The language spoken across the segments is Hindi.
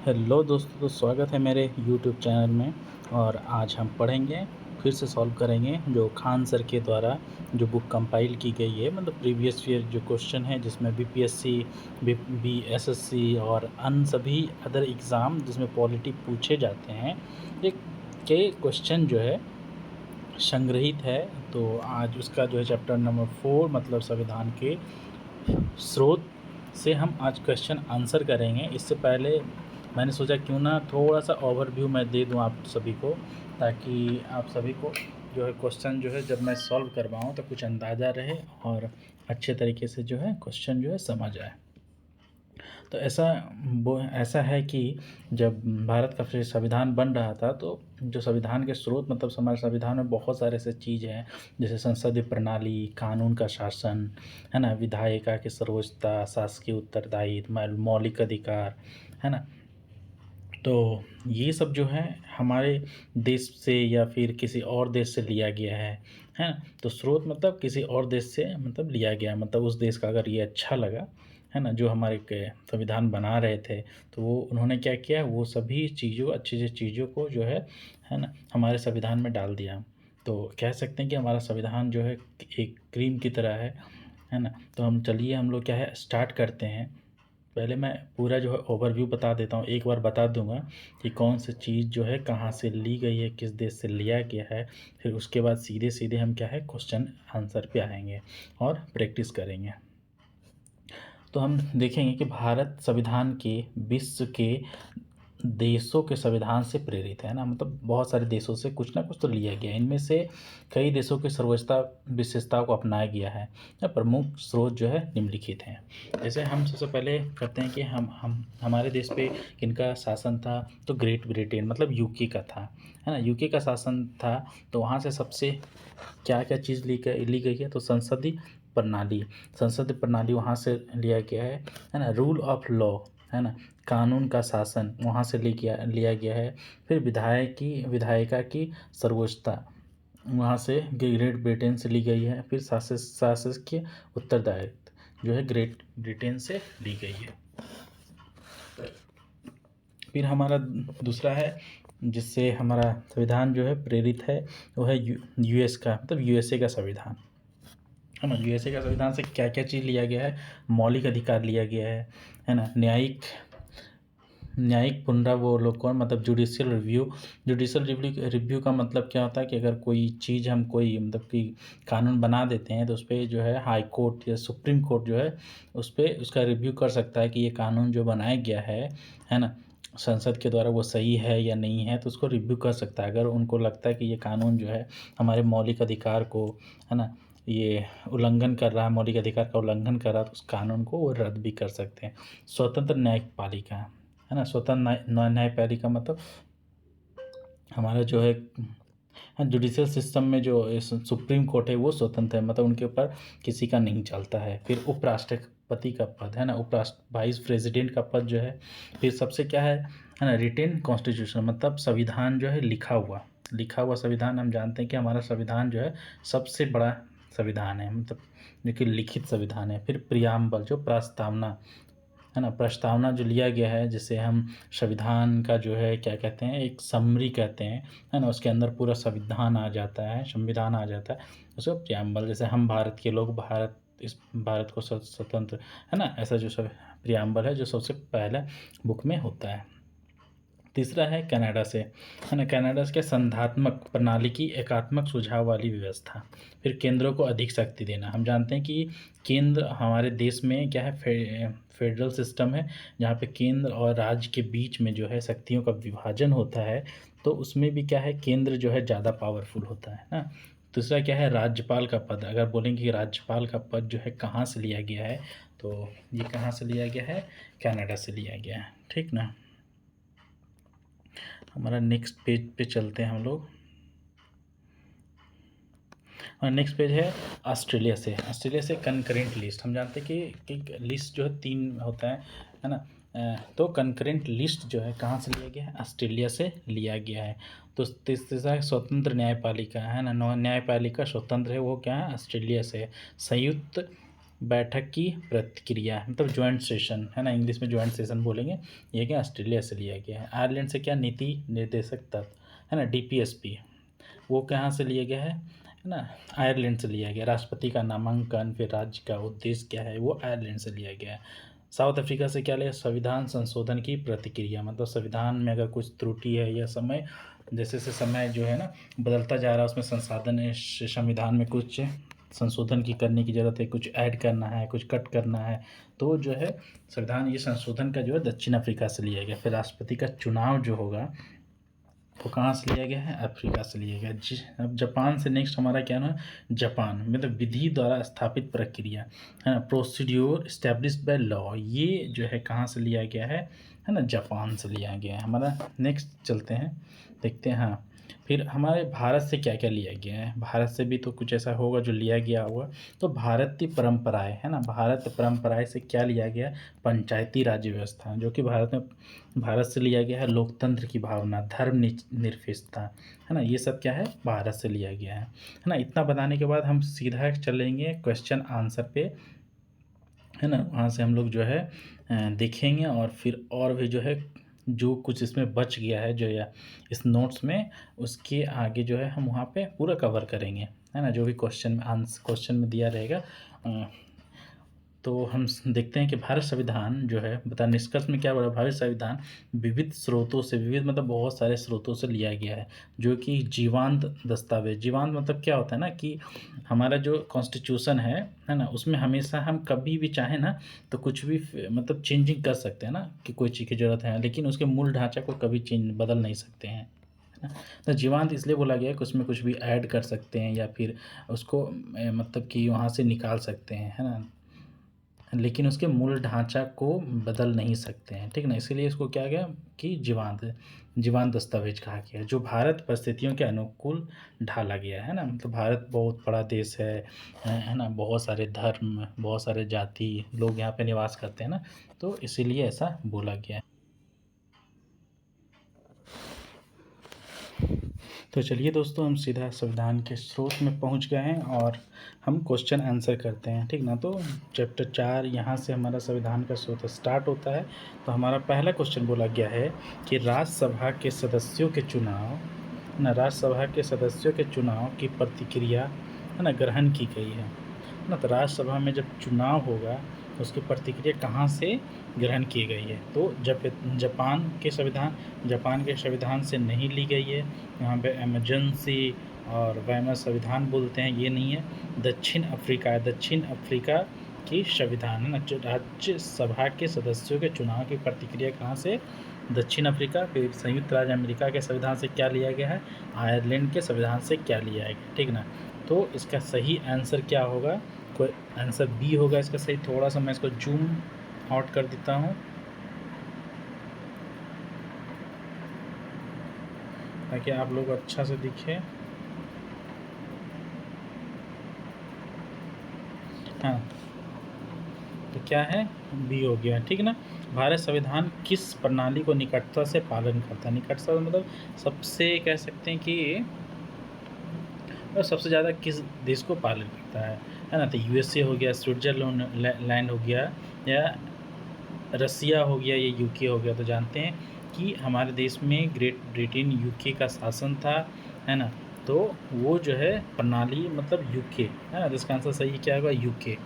हेलो दोस्तों, तो स्वागत है मेरे यूट्यूब चैनल में। और आज हम पढ़ेंगे, फिर से सॉल्व करेंगे जो खान सर के द्वारा जो बुक कंपाइल की गई है, मतलब प्रीवियस ईयर जो क्वेश्चन है जिसमें बीपीएससी, बीएसएससी और अन्य सभी अदर एग्ज़ाम जिसमें पॉलिटी पूछे जाते हैं, एक के क्वेश्चन जो है संग्रहित है। तो आज उसका जो है चैप्टर नंबर 4 मतलब संविधान के स्रोत से हम आज क्वेश्चन आंसर करेंगे। इससे पहले मैंने सोचा क्यों ना थोड़ा सा ओवरव्यू मैं दे दूं आप सभी को, ताकि आप सभी को जो है क्वेश्चन जो है जब मैं सॉल्व करवाऊँ तो कुछ अंदाज़ा रहे और अच्छे तरीके से जो है क्वेश्चन जो है समझ आए। तो ऐसा है कि जब भारत का फिर संविधान बन रहा था, तो जो संविधान के स्रोत मतलब हमारे संविधान में बहुत सारे ऐसे चीज़ हैं, जैसे संसदीय प्रणाली, कानून का शासन, है ना, विधायिका की सर्वोच्चता, शासकीय उत्तरदायित्व, मौलिक अधिकार, है ना। तो ये सब जो है हमारे देश से या फिर किसी और देश से लिया गया है ना। तो स्रोत मतलब किसी और देश से मतलब लिया गया, मतलब उस देश का अगर ये अच्छा लगा, है ना, जो हमारे के संविधान बना रहे थे, तो वो उन्होंने क्या किया, वो सभी चीज़ों अच्छी चीज़ों को जो है ना, हमारे संविधान में डाल दिया। तो कह सकते हैं कि हमारा संविधान जो है एक क्रीम की तरह है ना। तो हम लोग क्या है स्टार्ट करते हैं। पहले मैं पूरा जो है ओवरव्यू बता देता हूँ, एक बार बता दूंगा कि कौन सी चीज़ जो है कहाँ से ली गई है, किस देश से लिया गया है। फिर उसके बाद सीधे सीधे हम क्या है क्वेश्चन आंसर पे आएंगे और प्रैक्टिस करेंगे। तो हम देखेंगे कि भारत संविधान के विश्व के देशों के संविधान से प्रेरित है ना, मतलब बहुत सारे देशों से कुछ ना कुछ तो लिया गया है। इनमें से कई देशों की सर्वोच्चता विशेषताओं को अपनाया गया है। प्रमुख स्रोत जो है निम्नलिखित हैं। जैसे हम सबसे पहले करते हैं कि हम हमारे देश पे किनका शासन था, तो ग्रेट ब्रिटेन मतलब यूके का था, है ना, यूके का शासन था। तो वहाँ से सबसे क्या क्या चीज़ ली गई है, तो संसदीय प्रणाली वहाँ से लिया गया है ना। रूल ऑफ लॉ, है ना, कानून का शासन वहाँ से लिया गया है। फिर विधायिका की सर्वोच्चता वहाँ से ग्रेट ब्रिटेन से ली गई है। फिर शासकीय उत्तरदायित्व जो है ग्रेट ब्रिटेन से ली गई है। फिर हमारा दूसरा है जिससे हमारा संविधान जो है प्रेरित है, वो है यूएस का मतलब यूएसए का संविधान, है ना। यूएसए का संविधान से क्या क्या चीज़ लिया गया है, मौलिक अधिकार लिया गया है ना। न्यायिक पुनरावलोकन मतलब जुडिशियल रिव्यू का मतलब क्या होता है कि अगर कोई चीज़ हम कोई मतलब कि कानून बना देते हैं, तो उस पर जो है हाई कोर्ट या सुप्रीम कोर्ट जो है उस पर उसका रिव्यू कर सकता है कि ये कानून जो बनाया गया है ना, संसद के द्वारा वो सही है या नहीं है, तो उसको रिव्यू कर सकता है। अगर उनको लगता है कि ये कानून जो है हमारे मौलिक अधिकार को, है ना, ये उल्लंघन कर रहा है, मौलिक अधिकार का उल्लंघन कर रहा है, तो उस कानून को वो रद्द भी कर सकते हैं। स्वतंत्र न्यायपालिका, है ना, स्वतंत्र न्यायपालिका मतलब हमारा जो है जुडिशियल सिस्टम में जो सुप्रीम कोर्ट है वो स्वतंत्र है, मतलब उनके ऊपर किसी का नहीं चलता है। फिर उपराष्ट्रपति का पद, है ना, वाइस प्रेसिडेंट का पद जो है। फिर सबसे क्या है ना, रिटेन कॉन्स्टिट्यूशन मतलब संविधान जो है लिखा हुआ संविधान। हम जानते हैं कि हमारा संविधान जो है सबसे बड़ा संविधान है, मतलब जो कि लिखित संविधान है। फिर प्रियाम्बल जो प्रस्तावना, है ना, प्रस्तावना जो लिया गया है, जिसे हम संविधान का जो है क्या कहते हैं, एक समरी कहते हैं, है ना, उसके अंदर पूरा संविधान आ जाता है उसको प्रियम्बल। जैसे हम भारत के लोग इस भारत को स्वतंत्र, है ना, ऐसा जो सब प्रियम्बल है जो सबसे पहले बुक में होता है। तीसरा है कनाडा से, है ना, कनाडा के संधात्मक प्रणाली की एकात्मक सुझाव वाली व्यवस्था। फिर केंद्रों को अधिक शक्ति देना। हम जानते हैं कि केंद्र हमारे देश में क्या है, फेडरल सिस्टम है, जहाँ पे केंद्र और राज्य के बीच में जो है शक्तियों का विभाजन होता है। तो उसमें भी क्या है, केंद्र जो है ज़्यादा पावरफुल होता है ना। दूसरा क्या है, राज्यपाल का पद। अगर बोलेंगे कि राज्यपाल का पद जो है कहाँ से लिया गया है, तो ये कहाँ से लिया गया है, कनाडा से लिया गया है, ठीक ना। हमारा नेक्स्ट पेज पे चलते हैं हम लोग। और नेक्स्ट पेज है ऑस्ट्रेलिया से कंकरेंट लिस्ट। हम जानते हैं कि लिस्ट जो है 3 होता है ना। तो कंकरेंट लिस्ट जो है कहाँ से लिया गया है, ऑस्ट्रेलिया से लिया गया है। तो तीसरा स्वतंत्र न्यायपालिका, है ना, न्यायपालिका स्वतंत्र है, वो क्या है, ऑस्ट्रेलिया से। संयुक्त बैठक की प्रतिक्रिया, मतलब ज्वाइंट सेशन है ना, इंग्लिश में ज्वाइंट सेशन बोलेंगे। ये क्या ऑस्ट्रेलिया से लिया गया है। आयरलैंड से क्या नीति निर्देशक तत्व है ना, डीपीएसपी, वो कहाँ से लिया गया है ना, आयरलैंड से लिया गया। राष्ट्रपति का नामांकन, फिर राज्य का उद्देश्य क्या है, वो आयरलैंड से लिया गया है। साउथ अफ्रीका से क्या लिया, संविधान संशोधन की प्रतिक्रिया, मतलब संविधान में अगर कुछ त्रुटि है या समय जैसे जैसे समय जो है ना बदलता जा रहा है, उसमें संविधान में कुछ संशोधन की करने की ज़रूरत है, कुछ ऐड करना है, कुछ कट करना है, तो जो है संविधान ये संशोधन का जो है दक्षिण अफ्रीका से लिया गया। फिर राष्ट्रपति का चुनाव जो होगा वो कहाँ से लिया गया है, अफ्रीका से लिया गया जी। अब जापान से नेक्स्ट हमारा क्या ना, जापान मतलब विधि द्वारा स्थापित प्रक्रिया है ना, प्रोसीड्योर इस्टेब्लिश्ड बाय लॉ, ये जो है कहाँ से लिया गया है ना, जापान से लिया गया है हमारा। नेक्स्ट चलते हैं, देखते हैं। हाँ, फिर हमारे भारत से क्या क्या लिया गया है, भारत से भी तो कुछ ऐसा होगा जो लिया गया होगा। तो भारतीय परंपराएं है ना, भारत परंपराएं से क्या लिया गया, पंचायती राज व्यवस्था, जो कि भारत से लिया गया है। लोकतंत्र की भावना, धर्म निरपेक्षता है ना, ये सब क्या है, भारत से लिया गया है ना। इतना बताने के बाद हम सीधा चलेंगे क्वेश्चन आंसर पे है ना, वहाँ से हम लोग जो है देखेंगे, और फिर और भी जो है जो कुछ इसमें बच गया है जो या इस नोट्स में, उसके आगे जो है हम वहाँ पे पूरा कवर करेंगे है ना, जो भी क्वेश्चन में दिया रहेगा। तो हम देखते हैं कि भारत संविधान जो है, बता निष्कर्ष में क्या बोला, भारत संविधान विविध स्रोतों से, विविध मतलब बहुत सारे स्रोतों से लिया गया है, जो कि जीवांत दस्तावेज, जीवांत मतलब क्या होता है ना कि हमारा जो कॉन्स्टिट्यूशन है ना, उसमें हमेशा हम कभी भी चाहें ना तो कुछ भी मतलब चेंजिंग कर सकते हैं ना, कि कोई चीज़ की ज़रूरत है, लेकिन उसके मूल ढांचा को कभी बदल नहीं सकते हैं। तो जीवांत इसलिए बोला गया है कि उसमें कुछ भी ऐड कर सकते हैं या फिर उसको मतलब कि वहाँ से निकाल सकते हैं है ना, लेकिन उसके मूल ढांचा को बदल नहीं सकते हैं, ठीक ना। इसीलिए इसको क्या गया कि जीवांत दस्तावेज कहा गया है, जो भारत परिस्थितियों के अनुकूल ढाला गया है ना। मतलब भारत बहुत बड़ा देश है ना, बहुत सारे धर्म, बहुत सारे जाति लोग यहाँ पे निवास करते हैं ना, तो इसीलिए ऐसा बोला गया है। तो चलिए दोस्तों, हम सीधा संविधान के स्रोत में पहुंच गए हैं और हम क्वेश्चन आंसर करते हैं, ठीक ना। तो चैप्टर 4 यहाँ से हमारा संविधान का स्रोत स्टार्ट होता है। तो हमारा पहला क्वेश्चन बोला गया है कि राज्यसभा के सदस्यों के चुनाव ना, राज्यसभा के सदस्यों के चुनाव की प्रतिक्रिया है ना ग्रहण की गई है ना। तो राज्यसभा में जब चुनाव होगा तो उसकी प्रतिक्रिया कहाँ से ग्रहण की गई है, तो जब जापान के संविधान से नहीं ली गई है। यहाँ पे इमरजेंसी और वैमर संविधान बोलते हैं, ये नहीं है। दक्षिण अफ्रीका की संविधान है ना, राज्यसभा के सदस्यों के चुनाव की प्रतिक्रिया कहाँ से, दक्षिण अफ्रीका। फिर संयुक्त राज्य अमेरिका के संविधान से क्या लिया गया है, आयरलैंड के संविधान से क्या लिया है, ठीक ना। तो इसका सही आंसर क्या होगा, कोई आंसर बी होगा इसका सही। थोड़ा सा मैं इसको जूम आउट कर देता हूँ ताकि आप लोग अच्छा से दिखे। हाँ, तो क्या है, बी हो गया, ठीक ना। भारत संविधान किस प्रणाली को निकटता से पालन करता है, निकटता मतलब सबसे कह सकते हैं कि और सबसे ज़्यादा किस देश को पालन करता है ना। तो यूएसए हो गया, स्विट्ज़रलैंड हो गया, या रसिया हो गया, या यूके हो गया। तो जानते हैं कि हमारे देश में ग्रेट ब्रिटेन यूके का शासन था है ना, तो वो जो है प्रणाली मतलब यूके है ना। तो इसका आंसर सही क्या होगा, यूके।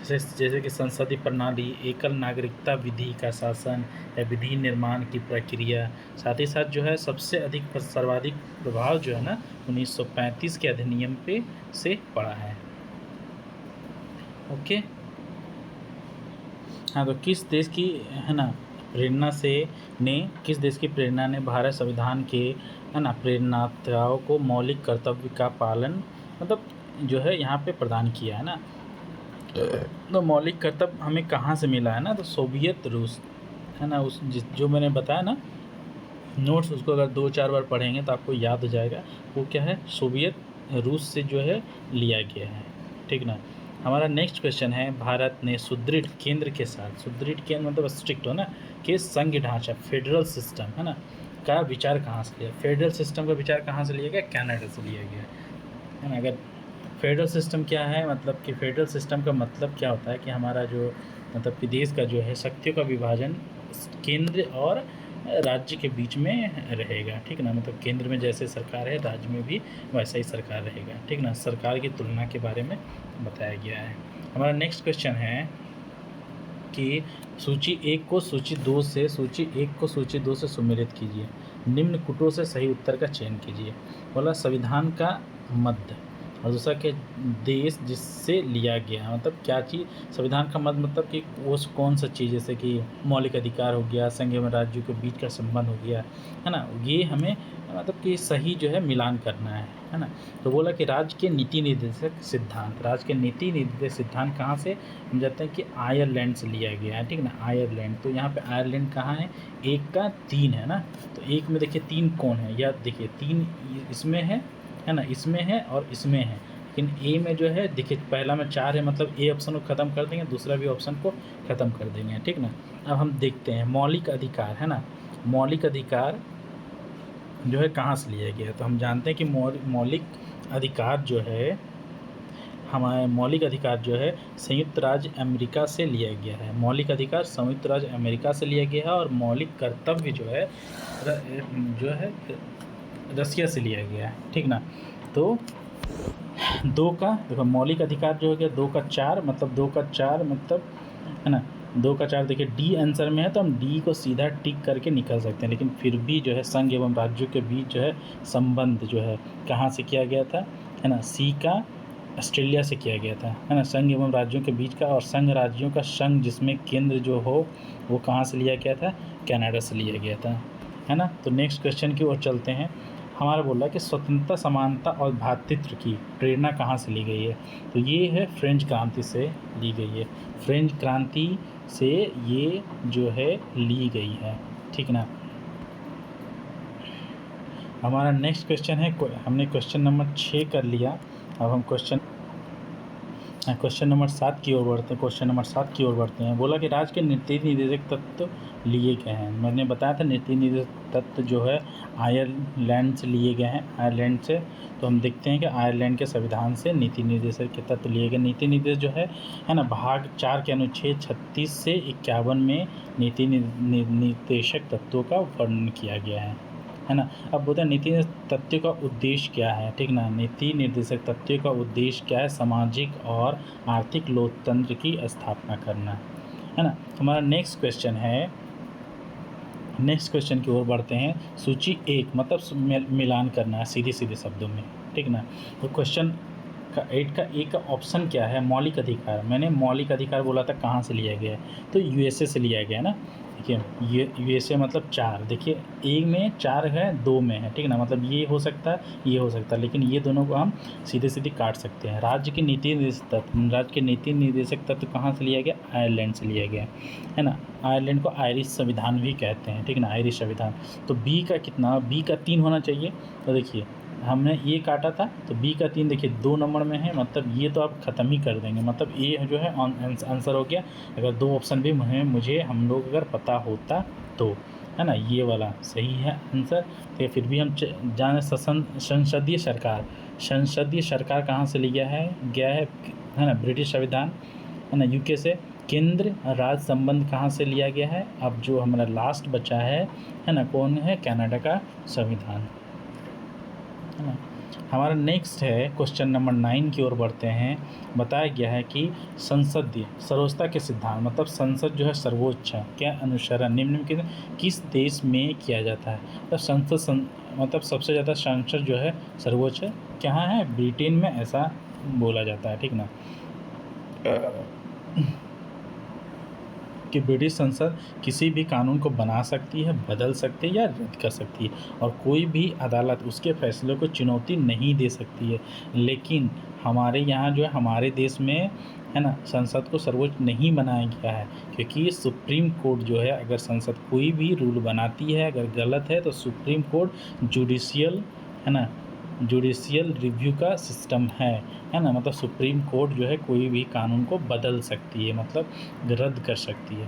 जैसे कि संसदीय प्रणाली, एकल नागरिकता विधि का शासन या विधि निर्माण की प्रक्रिया। साथ ही साथ जो है सबसे अधिक सर्वाधिक प्रभाव जो है ना 1935 के अधिनियम पे से पड़ा है। ओके, हाँ, तो किस देश की है ना किस देश की प्रेरणा ने भारत संविधान के है ना प्रेरणाओं को मौलिक कर्तव्य का पालन मतलब जो है यहाँ पे प्रदान किया है ना। तो मौलिक कर्तव्य हमें कहाँ से मिला है ना, तो सोवियत रूस है ना, जो मैंने बताया ना नोट्स, उसको अगर 2-4 बार पढ़ेंगे तो आपको याद हो जाएगा। वो क्या है, सोवियत रूस से जो है लिया गया है, ठीक ना। हमारा नेक्स्ट क्वेश्चन है, भारत ने सुदृढ़ केंद्र के साथ, सुदृढ़ केंद्र मतलब स्ट्रिक्ट हो ना, के संघ ढांचा फेडरल सिस्टम है ना का विचार कहाँ से लिया, फेडरल सिस्टम का विचार कहाँ से लिया गया, कनाडा से लिया गया है ना। अगर फेडरल सिस्टम क्या है, मतलब कि फेडरल सिस्टम का मतलब क्या होता है कि हमारा जो मतलब कि देश का जो है शक्तियों का विभाजन केंद्र और राज्य के बीच में रहेगा, ठीक ना। मतलब केंद्र में जैसे सरकार है, राज्य में भी वैसा ही सरकार रहेगा, ठीक ना। सरकार की तुलना के बारे में बताया गया है। हमारा नेक्स्ट क्वेश्चन है कि सूची 1 को सूची 2 से सुमेलित कीजिए। निम्न कूटों से सही उत्तर का चयन कीजिए। बोला संविधान का मद, और दूसरा कि देश जिससे लिया गया, मतलब क्या चीज़ संविधान का मद, मतलब कि वो कौन सा चीज़, जैसे कि मौलिक अधिकार हो गया, संघ एवं राज्यों के बीच का संबंध हो गया, है ना। ये हमें मतलब कि सही जो है मिलान करना है ना। तो बोला कि राज्य के नीति निर्देशक सिद्धांत, राज्य के नीति निर्देशक सिद्धांत कहाँ से हम जानते हैं कि आयरलैंड से लिया गया है, ठीक ना। आयरलैंड, तो यहाँ पे आयरलैंड कहाँ है, 1 का 3 है ना। तो 1 में देखिए 3 कौन है, या देखिए 3 इसमें है ना, इसमें है और इसमें है। लेकिन ए में जो है देखिए पहला में 4 है, मतलब ए ऑप्शन को ख़त्म कर देंगे, दूसरा भी ऑप्शन को ख़त्म कर देंगे, ठीक ना। अब हम देखते हैं मौलिक अधिकार, है ना। मौलिक अधिकार जो है कहाँ से लिया गया है, तो हम जानते हैं कि मौलिक अधिकार जो है, हमारे मौलिक अधिकार जो है संयुक्त राज्य अमेरिका से लिया गया है। मौलिक अधिकार संयुक्त राज्य अमेरिका से लिया गया है, और मौलिक कर्तव्य जो है रसिया से लिया गया है, ठीक ना। तो 2 का देखो मौलिक अधिकार जो हो गया 2 का 4, मतलब 2 का 4 मतलब, है ना। 2 का 4 देखिए डी आंसर में है, तो हम डी को सीधा टिक करके निकल सकते हैं, लेकिन फिर भी जो है संघ एवं राज्यों के बीच जो है संबंध जो है कहाँ से किया गया था, है ना। सी का ऑस्ट्रेलिया से किया गया था, है ना। संघ एवं राज्यों के बीच का, और संघ राज्यों का संघ जिसमें केंद्र जो हो वो कहाँ से लिया गया था, कनाडा से लिया गया था, है ना। तो नेक्स्ट क्वेश्चन की ओर चलते हैं। हमारा बोल रहा है कि स्वतंत्रता, समानता और भ्रातृत्व की प्रेरणा कहाँ से ली गई है, तो ये है फ्रेंच क्रांति से ली गई है। फ्रेंच क्रांति से ये जो है ली गई है, ठीक ना। हमारा नेक्स्ट क्वेश्चन है, हमने क्वेश्चन नंबर 6 कर लिया। अब हम क्वेश्चन नंबर 7 की ओर बढ़ते हैं। बोला कि राज्य के नीति निर्देशक तत्व लिए गए हैं। मैंने बताया था नीति निर्देशक तत्व जो है आयरलैंड से लिए गए हैं, आयरलैंड से। तो हम देखते हैं कि आयरलैंड के संविधान से नीति निर्देशक के तत्व लिए गए। नीति निर्देश जो है ना, भाग 4 के अनुच्छेद 36 से 51 में नीति निर्देशक तत्वों का वर्णन किया गया है ना। अब बोलते हैं नीति तत्व का उद्देश्य क्या है, ठीक ना। नीति निर्देशक तत्व का उद्देश्य क्या है, सामाजिक और आर्थिक लोकतंत्र की स्थापना करना, है ना। हमारा नेक्स्ट क्वेश्चन की ओर बढ़ते हैं। सूची 1 मतलब मिलान करना है सीधे शब्दों में, ठीक ना। तो क्वेश्चन का 8 का ए का ऑप्शन क्या है, मौलिक अधिकार। मैंने मौलिक अधिकार बोला था कहाँ से लिया गया है, तो यूएसए से लिया गया ना। देखिए ये यूएसए मतलब 4, देखिए ए में 4 है, 2 में है, ठीक ना। मतलब ये हो सकता है, ये हो सकता है, लेकिन ये दोनों को हम सीधे काट सकते हैं। राज्य के नीति निर्देशक तत्व कहाँ से लिया गया, आयरलैंड से लिया गया, है ना। आयरलैंड को आयरिश संविधान भी कहते हैं, ठीक ना, आयरिश संविधान। तो बी का कितना, बी का 3 होना चाहिए। तो देखिए हमने ये काटा था, तो बी का 3 देखिए 2 नंबर में है, मतलब ये तो आप ख़त्म ही कर देंगे, मतलब ए जो है आंसर हो गया। अगर 2 ऑप्शन भी मुझे हम लोग अगर पता होता तो, है ना, ये वाला सही है आंसर। तो फिर भी हम जाने संसदीय सरकार कहाँ से लिया है गया है ना, ब्रिटिश संविधान, है ना, यूके से। केंद्र राज्य संबंध कहाँ से लिया गया है, अब जो हमारा लास्ट बचा है ना, कौन है, कनाडा का संविधान, है ना। हमारा नेक्स्ट है क्वेश्चन नंबर 9 की ओर बढ़ते हैं। बताया गया है कि संसदीय सर्वोच्चता के सिद्धांत, मतलब संसद जो है सर्वोच्च है, क्या अनुसरण निम्नलिखित किस देश में किया जाता है। तो मतलब सबसे ज़्यादा संसद जो है सर्वोच्च है, कहाँ है, ब्रिटेन में, ऐसा बोला जाता है, ठीक ना। कि ब्रिटिश संसद किसी भी कानून को बना सकती है, बदल सकती है या रद्द कर सकती है, और कोई भी अदालत उसके फैसलों को चुनौती नहीं दे सकती है। लेकिन हमारे यहाँ जो है, हमारे देश में, है ना, संसद को सर्वोच्च नहीं बनाया गया है, क्योंकि सुप्रीम कोर्ट जो है, अगर संसद कोई भी रूल बनाती है अगर गलत है, तो सुप्रीम कोर्ट जुडिशियल, है ना, जुडिशियल रिव्यू का सिस्टम है ना। मतलब सुप्रीम कोर्ट जो है कोई भी कानून को बदल सकती है, मतलब रद्द कर सकती है।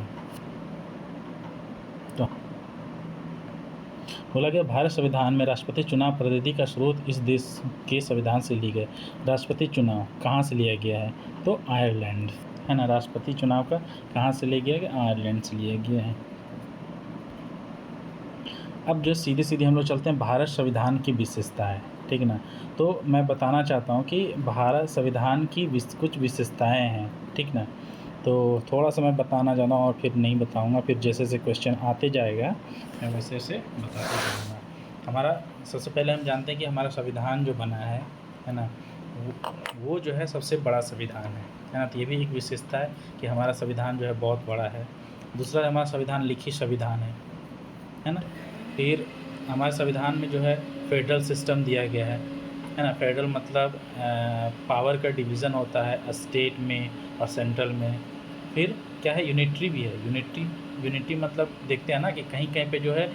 बोला गया भारत संविधान में राष्ट्रपति चुनाव पद्धति का स्रोत इस देश के संविधान से ली गई। राष्ट्रपति चुनाव कहाँ से लिया गया है? तो आयरलैंड, है ना। राष्ट्रपति चुनाव का कहाँ से लिया गया है? आयरलैंड से लिया गया है। अब जो सीधे सीधे हम लोग चलते हैं भारत संविधान की विशेषताएं, ठीक ना। तो मैं बताना चाहता हूँ कि भारत संविधान की कुछ विशेषताएं हैं, ठीक ना। तो थोड़ा सा मैं बताना चाहता हूँ और फिर नहीं बताऊँगा, फिर जैसे जैसे क्वेश्चन आते जाएगा मैं वैसे वैसे बताते जाऊँगा। हमारा सबसे पहले हम जानते हैं कि हमारा संविधान जो बना है ना, वो जो है सबसे बड़ा संविधान है ना। तो ये भी एक विशेषता है कि हमारा संविधान जो है बहुत बड़ा है। दूसरा, हमारा संविधान लिखित संविधान है ना। फिर हमारे संविधान में जो है फेडरल सिस्टम दिया गया है ना। फेडरल मतलब पावर का डिवीज़न होता है स्टेट में और सेंट्रल में। फिर क्या है, यूनिटरी भी है। यूनिटी मतलब देखते हैं ना कि कहीं कहीं पे जो है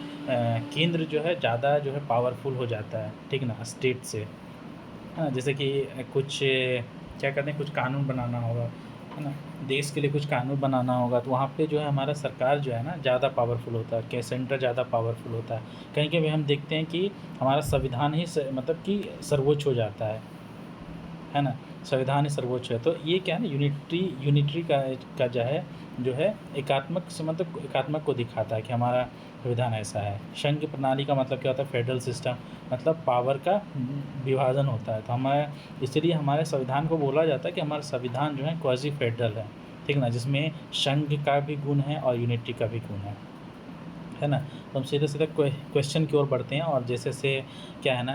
केंद्र जो है ज़्यादा जो है पावरफुल हो जाता है, ठीक ना, स्टेट से, है ना। जैसे कि कुछ क्या कहते हैं, कुछ कानून बनाना होगा, है ना, देश के लिए कुछ कानून बनाना होगा, तो वहाँ पे जो है हमारा सरकार जो है ना ज़्यादा पावरफुल होता है, क्या सेंटर ज़्यादा पावरफुल होता है। कहीं कहीं हम देखते हैं कि हमारा संविधान ही मतलब कि सर्वोच्च हो जाता है ना। संविधान ही सर्वोच्च है। तो ये क्या है ना, यूनिटरी का जो है एकात्मक से मतलब एकात्मक को दिखाता है कि हमारा संविधान ऐसा है। संघ प्रणाली का मतलब क्या होता है? फेडरल सिस्टम, मतलब पावर का विभाजन होता है। तो हमारे इसलिए हमारे संविधान को बोला जाता है कि हमारा संविधान जो है क्वाजी फेडरल है, ठीक ना, जिसमें संघ का भी गुण है और यूनिटी का भी गुण है ना। तो हम सीधे सीधे क्वेश्चन की ओर बढ़ते हैं और जैसे से क्या है ना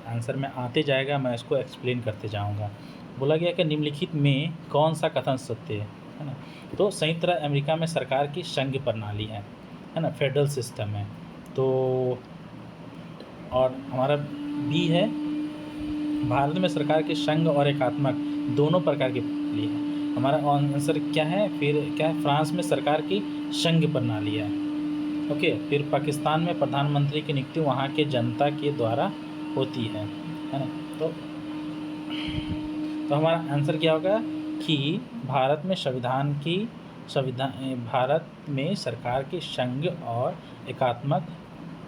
आंसर में आते जाएगा मैं इसको एक्सप्लेन करते जाऊंगा। बोला गया कि निम्नलिखित में कौन सा कथन सत्य है ना। तो संयुक्त राज्य अमेरिका में सरकार की संघ प्रणाली है ना, फेडरल सिस्टम है। तो और हमारा बी है, भारत में सरकार की संघ और एकात्मक दोनों प्रकार की प्रणाली है। हमारा आंसर क्या है? फिर क्या है? फ्रांस में सरकार की संघ प्रणाली है। ओके। फिर पाकिस्तान में प्रधानमंत्री की नियुक्ति वहाँ के जनता के द्वारा होती है ना। तो हमारा आंसर क्या होगा कि भारत में भारत में सरकार की संघ और एकात्मक,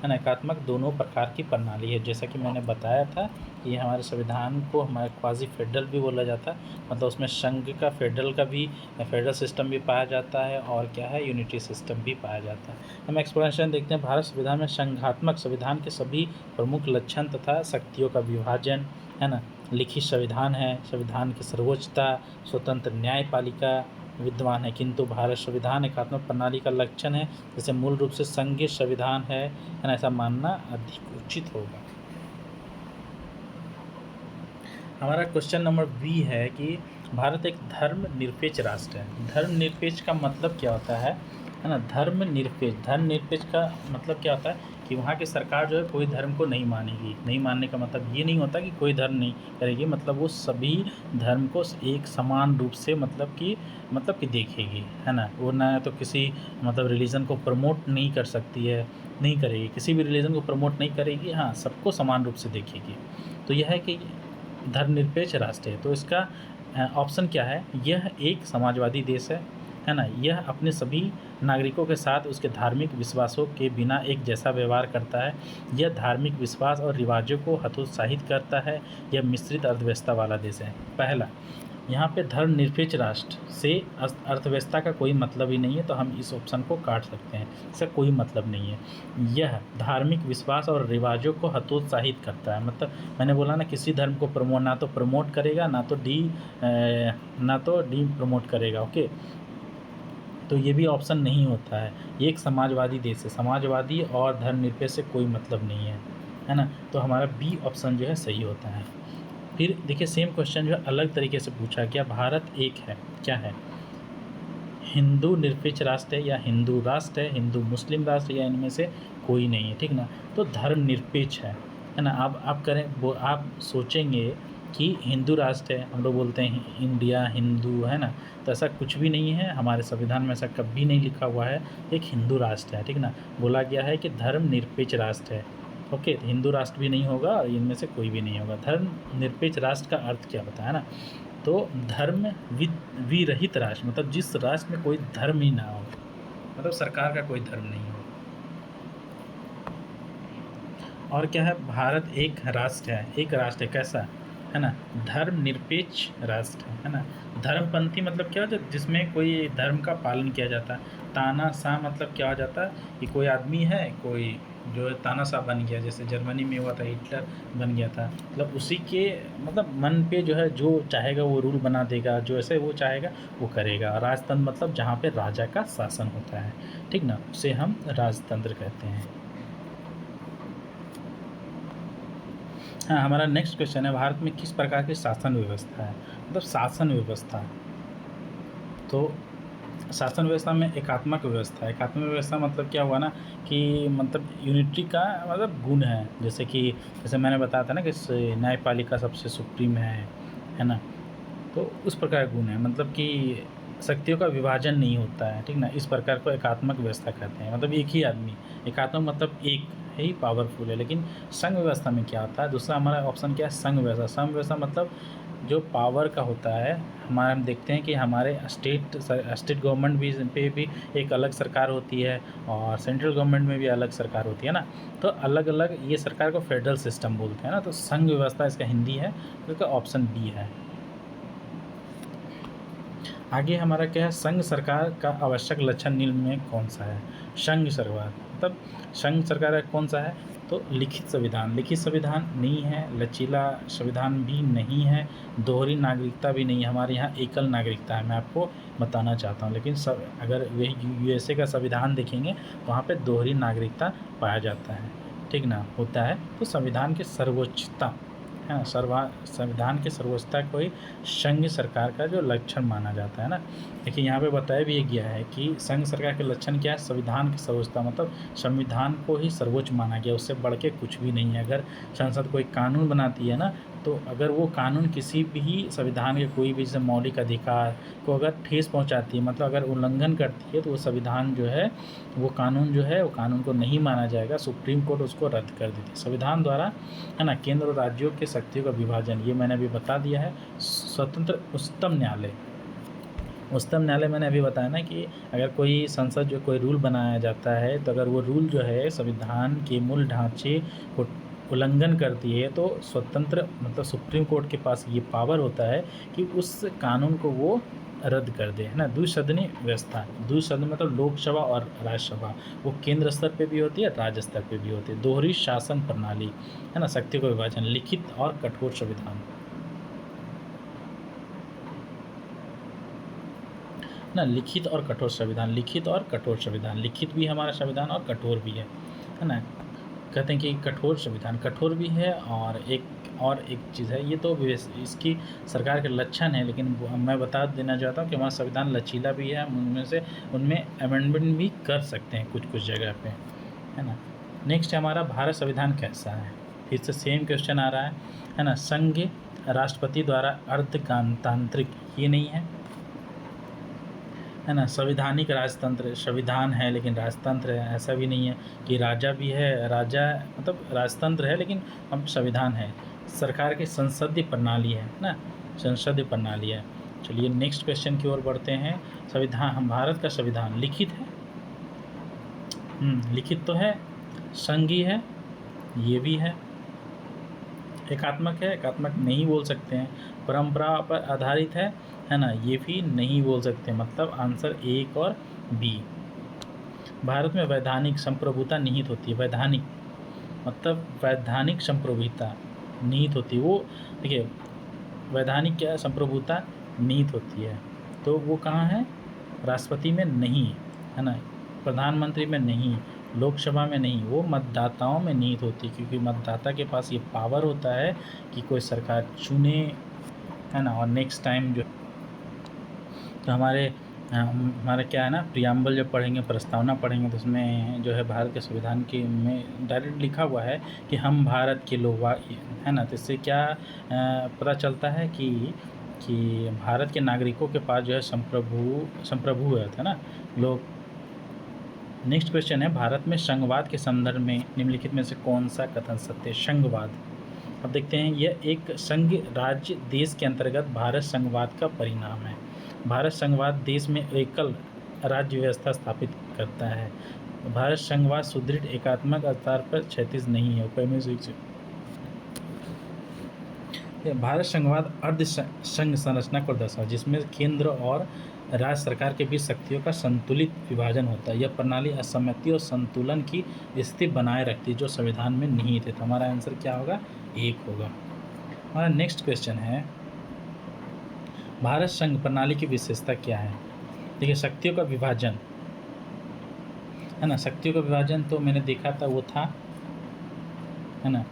है ना, एकात्मक दोनों प्रकार की प्रणाली है। जैसा कि मैंने बताया था कि ये हमारे संविधान को हमारे क्वाजी फेडरल भी बोला जाता है, मतलब उसमें संघ का फेडरल सिस्टम भी पाया जाता है और क्या है, यूनिटी सिस्टम भी पाया जाता है। हम एक्सप्लेनेशन देखते हैं। भारत संविधान में संघात्मक संविधान के सभी प्रमुख लक्षण तथा शक्तियों का विभाजन, है ना, लिखित संविधान है, संविधान की सर्वोच्चता, स्वतंत्र न्यायपालिका विद्यमान है। किंतु भारत संविधान एकात्मक प्रणाली का लक्षण है, जैसे मूल रूप से संघीय संविधान है ना, ऐसा मानना अधिक उचित होगा। हमारा क्वेश्चन नंबर बी है कि भारत एक धर्मनिरपेक्ष राष्ट्र है। धर्मनिरपेक्ष का मतलब क्या होता है ना। धर्मनिरपेक्ष का मतलब क्या होता है कि वहाँ की सरकार जो है कोई धर्म को नहीं मानेगी। नहीं मानने का मतलब ये नहीं होता कि कोई धर्म नहीं करेगी, मतलब वो सभी धर्म को एक समान रूप से मतलब कि देखेगी, है ना। वो ना तो किसी मतलब रिलीजन को प्रमोट नहीं कर सकती है, नहीं करेगी, किसी भी रिलीजन को प्रमोट नहीं करेगी, हाँ, सबको समान रूप से देखेगी। तो यह है कि धर्मनिरपेक्ष राष्ट्र है। तो इसका ऑप्शन क्या है? यह एक समाजवादी देश है ना। यह अपने सभी नागरिकों के साथ उसके धार्मिक विश्वासों के बिना एक जैसा व्यवहार करता है। यह धार्मिक विश्वास और रिवाजों को हतोत्साहित करता है। यह मिश्रित अर्थव्यवस्था वाला देश है। पहला, यहाँ पे धर्मनिरपेक्ष राष्ट्र से अर्थव्यवस्था का कोई मतलब ही नहीं है, तो हम इस ऑप्शन को काट सकते हैं, इसका कोई मतलब नहीं है। यह धार्मिक विश्वास और रिवाजों को हतोत्साहित करता है, मतलब मैंने बोला ना, किसी धर्म को ना तो प्रमोट करेगा ना तो डी प्रमोट करेगा। ओके, तो ये भी ऑप्शन नहीं होता है। ये एक समाजवादी देश है, समाजवादी और धर्मनिरपेक्ष से कोई मतलब नहीं है ना। तो हमारा बी ऑप्शन जो है सही होता है। फिर देखिए सेम क्वेश्चन जो है अलग तरीके से पूछा गया। भारत एक है, क्या है? हिंदू निरपेक्ष राष्ट्र है या हिंदू राष्ट्र है, हिंदू मुस्लिम राष्ट्र या इनमें से कोई नहीं है, ठीक ना। तो धर्मनिरपेक्ष है ना। आप करें वो आप सोचेंगे कि हिंदू राष्ट्र है, हम लोग बोलते हैं इंडिया हिंदू, है ना। तो ऐसा कुछ भी नहीं है, हमारे संविधान में ऐसा कभी नहीं लिखा हुआ है। एक हिंदू राष्ट्र है, ठीक ना। बोला गया है कि धर्मनिरपेक्ष राष्ट्र है। ओके, तो हिंदू राष्ट्र भी नहीं होगा और इनमें से कोई भी नहीं होगा। धर्मनिरपेक्ष राष्ट्र का अर्थ क्या होता है ना, तो धर्म विरहित राष्ट्र, मतलब जिस राष्ट्र में कोई धर्म ही ना हो, मतलब सरकार का कोई धर्म नहीं हो। और क्या है, भारत एक राष्ट्र है, एक राष्ट्र है कैसा, है ना, धर्मनिरपेक्ष राष्ट्र है ना। धर्मपंथी मतलब क्या हो जाता, जिसमें कोई धर्म का पालन किया जाता है। तानाशाह मतलब क्या हो जाता है कि कोई आदमी है, कोई जो है तानाशाह बन गया, जैसे जर्मनी में हुआ था, हिटलर बन गया था, मतलब उसी के मतलब मन पे जो है जो चाहेगा वो रूल बना देगा, जो ऐसे वो चाहेगा वो करेगा। राजतंत्र मतलब जहाँ पे राजा का शासन होता है, ठीक ना, उसे हम राजतंत्र कहते हैं। हाँ, हमारा नेक्स्ट क्वेश्चन है, भारत में किस प्रकार की शासन व्यवस्था है, मतलब शासन व्यवस्था। तो शासन व्यवस्था में एकात्मक व्यवस्था है। एकात्मक व्यवस्था मतलब क्या हुआ ना कि मतलब यूनिटी का मतलब गुण है, जैसे कि जैसे मैंने बताया था ना कि न्यायपालिका सबसे सुप्रीम है ना, तो उस प्रकार का गुण है, मतलब कि शक्तियों का विभाजन नहीं होता है, ठीक ना, इस प्रकार को एकात्मक व्यवस्था कहते हैं। मतलब एक ही आदमी, एकात्मक मतलब एक है ही पावरफुल है। लेकिन संघ व्यवस्था में क्या होता है, दूसरा हमारा ऑप्शन क्या है, संघ व्यवस्था। संघ व्यवस्था मतलब जो पावर का होता है, हमारे हम देखते हैं कि हमारे स्टेट गवर्नमेंट पे भी एक अलग सरकार होती है, और सेंट्रल गवर्नमेंट में भी अलग सरकार होती है ना, तो अलग अलग ये सरकार को फेडरल सिस्टम बोलते हैं ना। तो संघ व्यवस्था इसका हिंदी है, तो इसका ऑप्शन बी है। आगे हमारा क्या है, संघ सरकार का आवश्यक लक्षण निम्न में कौन सा है। संघ सरकार मतलब संघ सरकार का कौन सा है, तो लिखित संविधान। लिखित संविधान नहीं है, लचीला संविधान भी नहीं है, दोहरी नागरिकता भी नहीं है। हमारे यहाँ एकल नागरिकता है, मैं आपको बताना चाहता हूँ। लेकिन अगर वही यूएसए का संविधान देखेंगे तो वहाँ पे दोहरी नागरिकता पाया जाता है, ठीक ना, होता है। तो संविधान की सर्वोच्चता है, संविधान की सर्वोच्चता को ही संघ सरकार का जो लक्षण माना जाता है ना। देखिए यहाँ पे बताया भी गया है कि संघ सरकार के लक्षण क्या है, संविधान की सर्वोच्चता, मतलब संविधान को ही सर्वोच्च माना गया, उससे बढ़ के कुछ भी नहीं है। अगर संसद कोई कानून बनाती है ना, तो अगर वो कानून किसी भी संविधान के कोई भी जैसे मौलिक अधिकार को अगर ठेस पहुंचाती है, मतलब अगर उल्लंघन करती है, तो वो संविधान जो है, वो कानून जो है, वो कानून को नहीं माना जाएगा। सुप्रीम कोर्ट उसको रद्द कर देती है। संविधान द्वारा है ना केंद्र और राज्यों के शक्तियों का विभाजन, ये मैंने अभी बता दिया है। स्वतंत्र उच्चतम न्यायालय, उच्चतम न्यायालय मैंने अभी बताया ना कि अगर कोई संसद जो कोई रूल बनाया जाता है, तो अगर वो रूल जो है संविधान के मूल ढांचे को उल्लंघन करती है, तो स्वतंत्र मतलब सुप्रीम कोर्ट के पास ये पावर होता है कि उस कानून को वो रद्द कर दे, है ना। द्विसदनीय व्यवस्था, द्विसदन मतलब लोकसभा और राज्यसभा, वो केंद्र स्तर पे भी होती है, राज्य स्तर पे भी होती है। दोहरी शासन प्रणाली, है ना, शक्ति का विभाजन, लिखित और कठोर संविधान ना, लिखित और कठोर संविधान, लिखित और कठोर संविधान, लिखित भी हमारा संविधान और कठोर भी है ना। कहते हैं कि कठोर संविधान, कठोर भी है, और एक चीज़ है, ये तो इसकी सरकार के लक्षण है। लेकिन मैं बता देना चाहता हूँ कि हमारा संविधान लचीला भी है, उनमें अमेंडमेंट भी कर सकते हैं कुछ जगह पे, है ना। नेक्स्ट हमारा भारत संविधान कैसा है, फिर से सेम क्वेश्चन आ रहा है ना। संघ राष्ट्रपति द्वारा अर्धगणतांत्रिक, ये नहीं है ना। संविधानिक राजतंत्र, संविधान है लेकिन राजतंत्र है, ऐसा भी नहीं है कि राजा भी है, राजा मतलब राजतंत्र है लेकिन अब संविधान है। सरकार की संसदीय प्रणाली है ना, संसदीय प्रणाली है। चलिए नेक्स्ट क्वेश्चन की ओर बढ़ते हैं। संविधान, हम भारत का संविधान लिखित है, लिखित तो है, संघीय है, ये भी है। एकात्मक है, एकात्मक नहीं बोल सकते हैं। परंपरा पर आधारित है ना, ये भी नहीं बोल सकते। मतलब आंसर एक और बी। भारत में वैधानिक संप्रभुता निहित होती है। वैधानिक मतलब वैधानिक संप्रभुता निहित होती है, वो देखिए वैधानिक क्या है, संप्रभुता निहित होती है, तो वो कहाँ है, राष्ट्रपति में नहीं, है ना, प्रधानमंत्री में नहीं, लोकसभा में नहीं, वो मतदाताओं में निहित होती है। क्योंकि मतदाता के पास ये पावर होता है कि कोई सरकार चुने, है ना। और नेक्स्ट टाइम जो तो हमारे क्या है ना, प्रियम्बल जब पढ़ेंगे, प्रस्तावना पढ़ेंगे, तो उसमें जो है भारत के संविधान के में डायरेक्ट लिखा हुआ है कि हम भारत के लोग, है ना। तो इससे क्या पता चलता है कि भारत के नागरिकों के पास जो है संप्रभु है ना लोग। नेक्स्ट क्वेश्चन है, भारत में संघवाद के संदर्भ में निम्नलिखित में से कौन सा कथन सत्य है। संघवाद, अब देखते हैं, यह एक संघ राज्य देश के अंतर्गत भारत संघवाद का परिणाम है। भारत संघवाद देश में एकल राज्य व्यवस्था स्थापित करता है। भारत संघवाद सुदृढ़ एकात्मक आधार पर क्षैतिज नहीं है। उपाय में से भारत संघवाद अर्ध संघ संरचना को दर्शाओ जिसमें केंद्र और राज्य सरकार के बीच शक्तियों का संतुलित विभाजन होता है। यह प्रणाली असमति और संतुलन की स्थिति बनाए रखती है जो संविधान में निहित है। तो हमारा आंसर क्या होगा? 1 होगा। हमारा नेक्स्ट क्वेश्चन है, भारत संघ प्रणाली की विशेषता क्या है? देखिए, शक्तियों का विभाजन है ना। शक्तियों का विभाजन तो मैंने देखा था, वो था है ना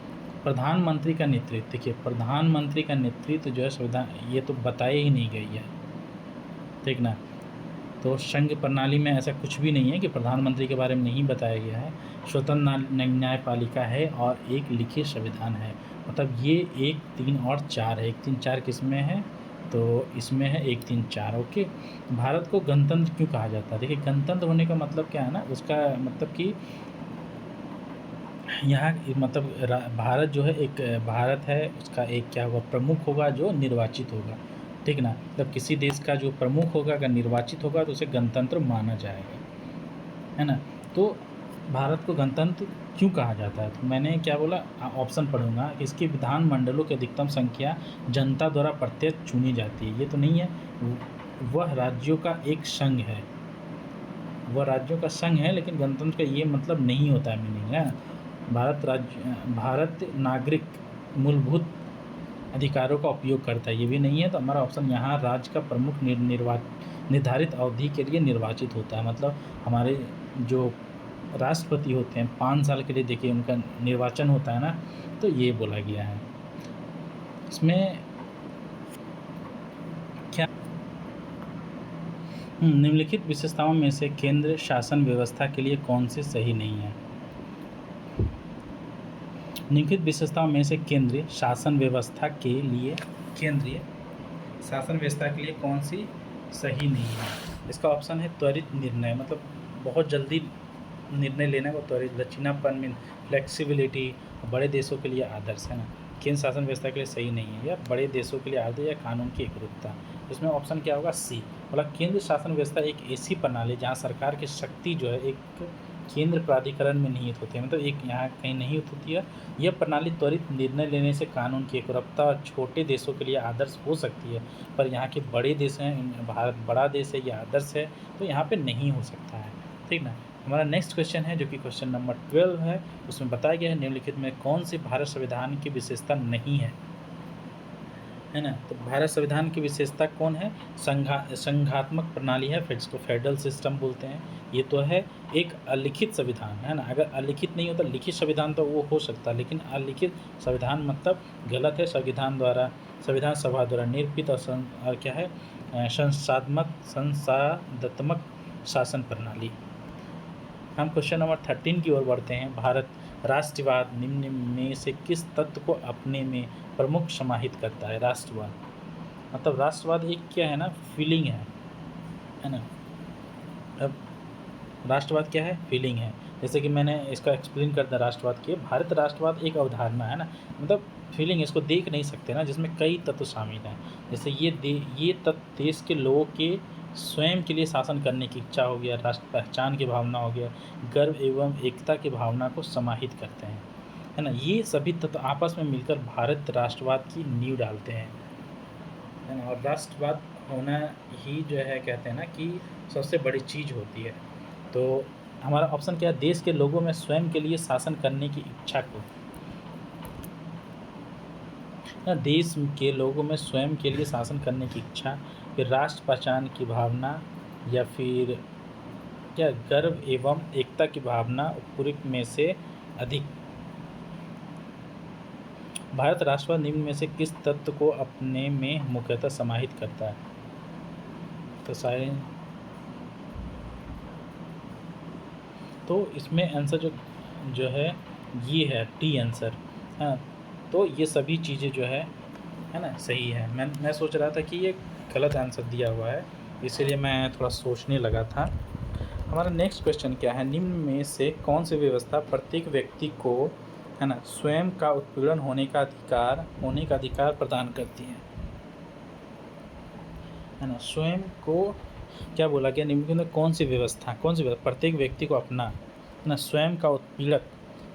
प्रधानमंत्री का नेतृत्व। देखिए, प्रधानमंत्री का नेतृत्व जो है संविधान, ये तो बताई ही नहीं गई है, ठीक ना। तो संघ प्रणाली में ऐसा कुछ भी नहीं है कि प्रधानमंत्री के बारे में नहीं बताया गया है। स्वतंत्र न्यायपालिका है और एक लिखित संविधान है। मतलब ये 1, 3 और 4 है। 1, 3, 4 किस में है? तो इसमें है 1, 3, 4। ओके। भारत को गणतंत्र क्यों कहा जाता है? देखिए, गणतंत्र होने का मतलब क्या है ना, उसका मतलब कि यहाँ मतलब भारत जो है एक भारत है, उसका एक क्या होगा? प्रमुख होगा जो निर्वाचित होगा, ठीक ना। मतलब किसी देश का जो प्रमुख होगा अगर निर्वाचित होगा तो उसे गणतंत्र माना जाएगा, है ना। तो भारत को गणतंत्र क्यों कहा जाता है? तो मैंने क्या बोला, ऑप्शन पढ़ूंगा। इसके विधानमंडलों की अधिकतम संख्या जनता द्वारा प्रत्यक्ष चुनी जाती है। ये तो नहीं है, वह राज्यों का एक संघ है, वह राज्यों का संघ है, लेकिन गणतंत्र का ये मतलब नहीं होता है, मीनिंग है। भारत नागरिक मूलभूत अधिकारों का उपयोग करता है, ये भी नहीं है। तो हमारा ऑप्शन यहाँ राज्य का प्रमुख निर्धारित अवधि के लिए निर्वाचित होता है। मतलब हमारे जो राष्ट्रपति होते हैं 5 साल के लिए, देखिए उनका निर्वाचन होता है ना, तो ये बोला गया है। इसमें क्या निम्नलिखित विशेषताओं में से केंद्र शासन व्यवस्था के लिए कौन सी सही नहीं है? निम्नलिखित विशेषताओं में से केंद्रीय शासन व्यवस्था के लिए कौन सी सही नहीं है? इसका ऑप्शन है त्वरित निर्णय, मतलब बहुत जल्दी निर्णय लेना को त्वरित, लचीलापन में फ्लेक्सिबिलिटी, बड़े देशों के लिए आदर्श, है ना। केंद्र शासन व्यवस्था के लिए सही नहीं है, या बड़े देशों के लिए आदर्श, या कानून की एकरूपता। इसमें ऑप्शन क्या होगा? सी। मतलब केंद्र शासन व्यवस्था एक ऐसी प्रणाली है जहाँ सरकार की शक्ति जो है एक केंद्र प्राधिकरण में निहित होती है, मतलब एक यहाँ कहीं निहित होती है। यह प्रणाली त्वरित निर्णय लेने से कानून की एकरूपता और छोटे देशों के लिए आदर्श हो सकती है, पर यहाँ के बड़े देश हैं, भारत बड़ा देश है, यह आदर्श है, तो यहाँ पे नहीं हो सकता है, ठीक ना। हमारा नेक्स्ट क्वेश्चन है जो कि क्वेश्चन नंबर 12 है। उसमें बताया गया है निम्नलिखित में कौन सी भारत संविधान की विशेषता नहीं है, है ना। तो भारत संविधान की विशेषता कौन है? संघात्मक प्रणाली है, फिर इसको फेडरल सिस्टम बोलते हैं। ये तो है एक अलिखित संविधान, है ना। अगर अलिखित नहीं होता, लिखित संविधान तो वो हो सकता है, लेकिन अलिखित संविधान मतलब गलत है। संविधान सभा द्वारा निर्मित और क्या है? संसाधात्मक शासन प्रणाली। हम क्वेश्चन नंबर 13 की ओर बढ़ते हैं। भारत राष्ट्रवाद निम्न में से किस तत्व को अपने में प्रमुख समाहित करता है? राष्ट्रवाद मतलब राष्ट्रवाद एक क्या है ना, फीलिंग है ना। अब राष्ट्रवाद क्या है? फीलिंग है। जैसे कि मैंने इसका एक्सप्लेन कर दिया राष्ट्रवाद के। भारत राष्ट्रवाद एक अवधारणा है ना, मतलब फीलिंग, इसको देख नहीं सकते ना, जिसमें कई तत्व शामिल हैं। जैसे ये तत्व देश के लोगों के स्वयं के लिए शासन करने की इच्छा हो गया, राष्ट्र पहचान की भावना हो गया, गर्व एवं एकता की भावना को समाहित करते हैं, है ना। ये सभी तत्व आपस में मिलकर भारत राष्ट्रवाद की नींव डालते हैं, है ना। और राष्ट्रवाद होना ही जो है, कहते हैं ना कि सबसे बड़ी चीज़ होती है। तो हमारा ऑप्शन क्या है? देश के लोगों में स्वयं के लिए शासन करने की इच्छा को, देश के लोगों में स्वयं के लिए शासन करने की इच्छा, फिर राष्ट्र पहचान की भावना, या फिर क्या गर्व एवं एकता की भावना, उपयुक्त में से अधिक। भारत राष्ट्रवाद निम्न में से किस तत्व को अपने में मुख्यतः समाहित करता है? तो तो इसमें आंसर जो है ये है टी आंसर। हाँ, तो ये सभी चीज़ें जो है ना सही है। मैं सोच रहा था कि ये गलत आंसर दिया हुआ है, इसीलिए मैं थोड़ा सोचने लगा था। हमारा नेक्स्ट क्वेश्चन क्या है? निम्न में से कौन सी व्यवस्था प्रत्येक व्यक्ति को, है ना, स्वयं का उत्पीड़न होने का अधिकार प्रदान करती है ना। स्वयं को क्या बोला गया? निम्न में कौन सी व्यवस्था प्रत्येक व्यक्ति को अपना ना स्वयं का उत्पीड़क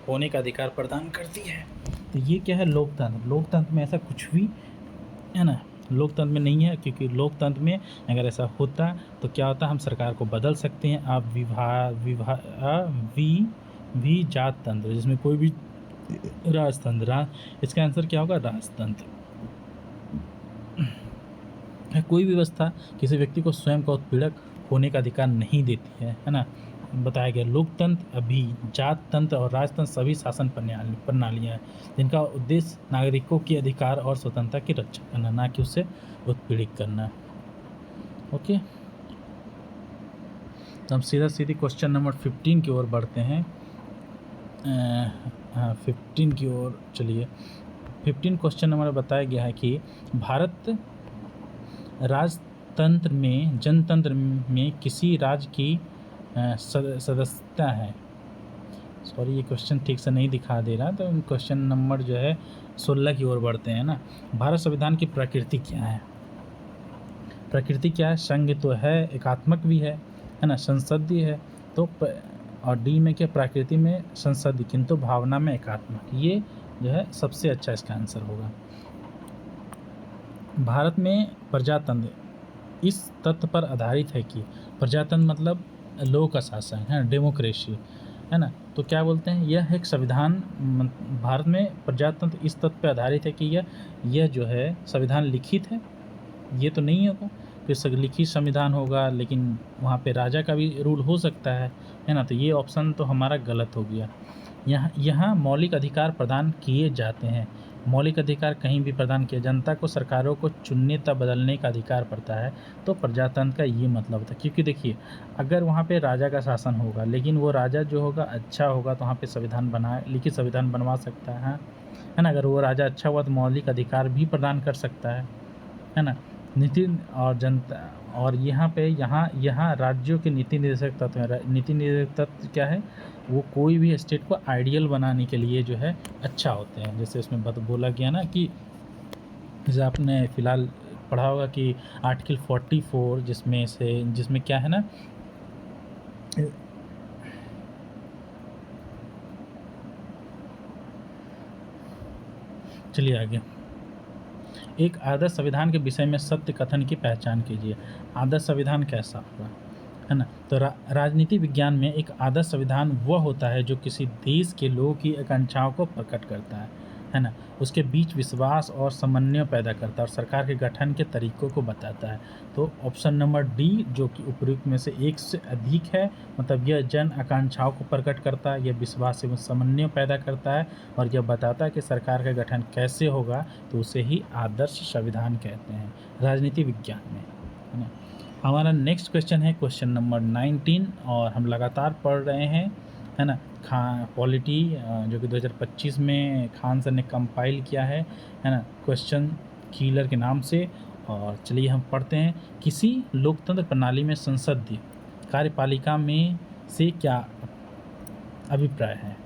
होने का अधिकार प्रदान करती है। तो ये क्या है, लोकतंत्र। लोकतंत्र में ऐसा कुछ भी है ना, लोकतंत्र में नहीं है, क्योंकि लोकतंत्र में अगर ऐसा होता तो क्या होता, हम सरकार को बदल सकते हैं। आप विजात तंत्र, जिसमें कोई भी राजतंत्र, इसका आंसर क्या होगा, राजतंत्र। कोई भी व्यवस्था किसी व्यक्ति को स्वयं का उत्पीड़क होने का अधिकार नहीं देती है ना। बताया गया लोकतंत्र, अभिजात तंत्र और राजतंत्र सभी शासन प्रणालियाँ हैं जिनका उद्देश्य नागरिकों के अधिकार और स्वतंत्रता की रक्षा करना, ना कि उससे उत्पीड़ित करना। ओके, तो हम सीधी क्वेश्चन नंबर 15 की ओर बढ़ते हैं। 15 की ओर चलिए। 15 क्वेश्चन नंबर बताया गया है कि भारत राजतंत्र में जनतंत्र में किसी राज्य की सदस्यता है। सॉरी, ये क्वेश्चन ठीक से नहीं दिखा दे रहा, तो क्वेश्चन नंबर जो है 16 की ओर बढ़ते हैं ना। भारत संविधान की प्रकृति क्या है? प्रकृति क्या है? संघ तो है, एकात्मक भी है ना, संसदीय है। तो और डी में क्या, प्रकृति में संसदीय, किंतु भावना में एकात्मक। ये जो है सबसे अच्छा इसका आंसर होगा। भारत में प्रजातंत्र इस तथ्य पर आधारित है कि प्रजातंत्र मतलब लोक का शासन है, डेमोक्रेसी है ना। तो क्या बोलते हैं, यह एक संविधान, भारत में प्रजातंत्र इस तथ्य पर आधारित है कि यह जो है संविधान लिखित है। ये तो नहीं होगा, फिर लिखित संविधान होगा, लेकिन वहाँ पे राजा का भी रूल हो सकता है ना। तो ये ऑप्शन तो हमारा गलत हो गया। यहाँ मौलिक अधिकार प्रदान किए जाते हैं। मौलिक अधिकार कहीं भी प्रदान किया, जनता को सरकारों को चुनने तथा बदलने का अधिकार पड़ता है। तो प्रजातंत्र का ये मतलब था, क्योंकि देखिए अगर वहाँ पे राजा का शासन होगा, लेकिन वो राजा जो होगा अच्छा होगा, तो वहाँ पे लिखित संविधान बनवा सकता है ना। अगर वो राजा अच्छा हुआ तो मौलिक अधिकार भी प्रदान कर सकता है ना। नीति और जनता, और यहाँ राज्यों के नीति निर्देशक तत्व हैं। नीति निर्देशक तत्व क्या है, वो कोई भी स्टेट को आइडियल बनाने के लिए जो है अच्छा होते हैं। जैसे उसमें बोला गया ना कि जैसे आपने फिलहाल पढ़ा होगा कि आर्टिकल 44 जिसमें क्या है ना, चलिए आगे। एक आदर्श संविधान के विषय में सत्य कथन की पहचान कीजिए। आदर्श संविधान कैसा होगा, है ना। तो राजनीति विज्ञान में एक आदर्श संविधान वह होता है जो किसी देश के लोगों की आकांक्षाओं को प्रकट करता है ना, उसके बीच विश्वास और समन्वय पैदा करता है और सरकार के गठन के तरीकों को बताता है। तो ऑप्शन नंबर डी, जो कि उपयुक्त में से एक से अधिक है, मतलब यह जन आकांक्षाओं को प्रकट करता है, यह विश्वास एवं समन्वय पैदा करता है और यह बताता है कि सरकार का गठन कैसे होगा, तो उसे ही आदर्श संविधान कहते हैं राजनीति विज्ञान में, है ना। हमारा नेक्स्ट क्वेश्चन है क्वेश्चन नंबर 19, और हम लगातार पढ़ रहे हैं, है ना, पॉलिटी, जो कि 2025 में खान सर ने कंपाइल किया है ना, क्वेश्चन किलर के नाम से। और चलिए हम पढ़ते हैं, किसी लोकतंत्र प्रणाली में संसदीय कार्यपालिका में से क्या अभिप्राय है।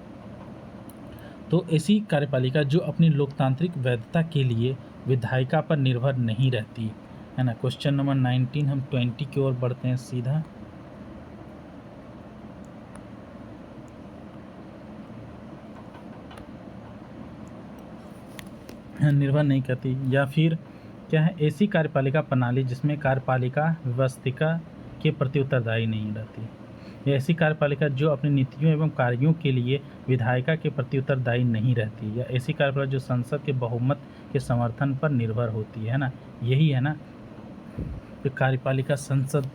तो ऐसी कार्यपालिका जो अपनी लोकतांत्रिक वैधता के लिए विधायिका पर निर्भर नहीं रहती, है ना। क्वेश्चन नंबर 19, हम 20 की ओर बढ़ते हैं सीधा। निर्भर नहीं करती, या फिर क्या है, ऐसी कार्यपालिका प्रणाली जिसमें कार्यपालिका व्यवस्थिका के प्रति उत्तरदायी नहीं रहती। या ऐसी कार्यपालिका जो अपनी नीतियों एवं कार्यों के लिए विधायिका के प्रति उत्तरदायी नहीं रहती। या ऐसी कार्यपालिका जो संसद के बहुमत के समर्थन पर निर्भर होती है ना। यही है ना, तो कार्यपालिका संसद